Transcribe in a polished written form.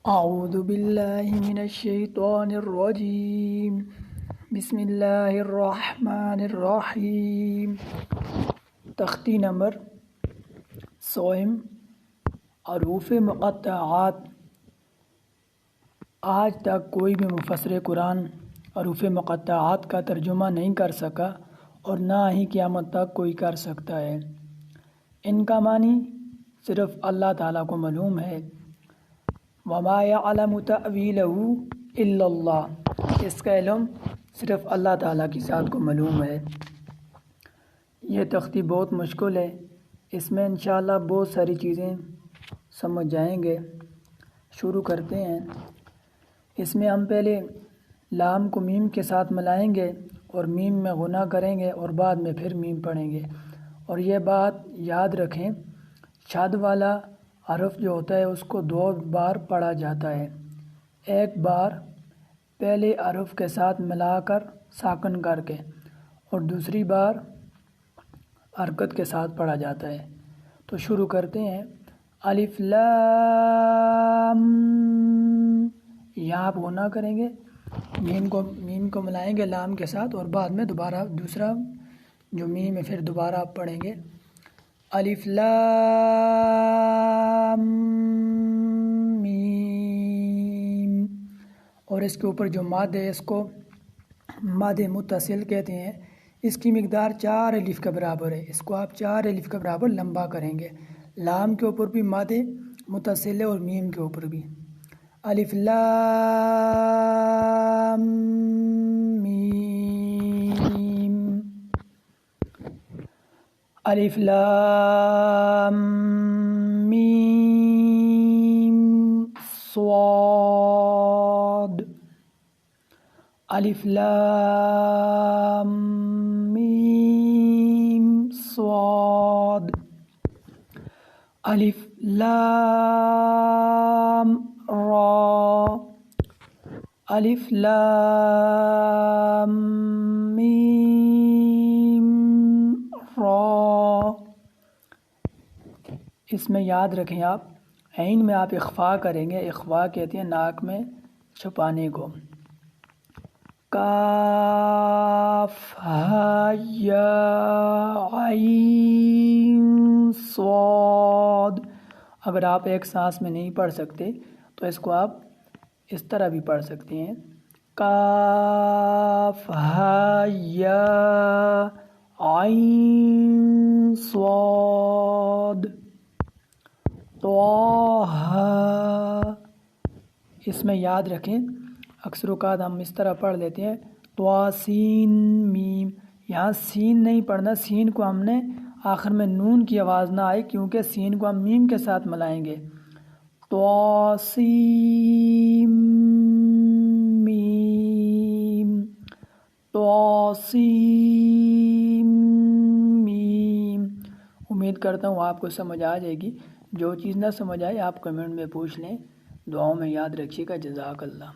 اعوذ باللہ من الشیطان الرجیم بسم اللہ الرحمن الرحیم۔ تختی نمبر 100 حروف مقطعات۔ آج تک کوئی بھی مفسر قرآن حروف مقطعات کا ترجمہ نہیں کر سکا اور نہ ہی قیامت تک کوئی کر سکتا ہے۔ ان کا معنی صرف اللہ تعالیٰ کو معلوم ہے۔ وَمَا يَعْلَمُ تَأْوِيلَهُ إِلَّا اللَّهُ، اس کا علم صرف اللہ تعالیٰ کی ذات کو معلوم ہے۔ یہ تختی بہت مشکل ہے، اس میں انشاءاللہ بہت ساری چیزیں سمجھ جائیں گے۔ شروع کرتے ہیں۔ اس میں ہم پہلے لام کو میم کے ساتھ ملائیں گے اور میم میں غنہ کریں گے اور بعد میں پھر میم پڑھیں گے۔ اور یہ بات یاد رکھیں، شد والا حرف جو ہوتا ہے اس کو 2 بار پڑھا جاتا ہے۔ ایک بار پہلے حرف کے ساتھ ملا کر ساکن کر کے اور دوسری بار حرکت کے ساتھ پڑھا جاتا ہے۔ تو شروع کرتے ہیں۔ الف لام، یہاں آپ غنہ کریں گے، میم کو ملائیں گے لام کے ساتھ اور بعد میں دوبارہ دوسرا جو میم ہے پھر دوبارہ آپ پڑھیں گے۔ الف لام میم، اور اس کے اوپر جو ماد ہے اس کو ماد متصل کہتے ہیں۔ اس کی مقدار 4 الف کے برابر ہے، اس کو آپ 4 الف کے برابر لمبا کریں گے۔ لام کے اوپر بھی ماد متصل ہے اور میم کے اوپر بھی۔ الف لام میم، الف لام میم صاد، الف لام میم صاد، الف لام را، الف لام میم را۔ اس میں یاد رکھیں آپ عین میں آپ اخفا کریں گے، اخفا کہتے ہیں ناک میں چھپانے کو۔ کاف ہا یا عین صاد، اگر آپ ایک سانس میں نہیں پڑھ سکتے تو اس کو آپ اس طرح بھی پڑھ سکتے ہیں۔ کاف ہا یا عین صاد طٰ، اس میں یاد رکھیں اکثر اوقات ہم اس طرح پڑھ لیتے ہیں طٰ سین میم، یہاں سین نہیں پڑھنا، سین کو ہم نے آخر میں نون کی آواز نہ آئے کیونکہ سین کو ہم میم کے ساتھ ملائیں گے۔ طٰ سین میم، طٰ سین میم۔ امید کرتا ہوں آپ کو سمجھ آ جائے گی۔ جو چیز نہ سمجھ آئے آپ کمنٹ میں پوچھ لیں۔ دعاؤں میں یاد رکھیے گا۔ جزاک اللہ۔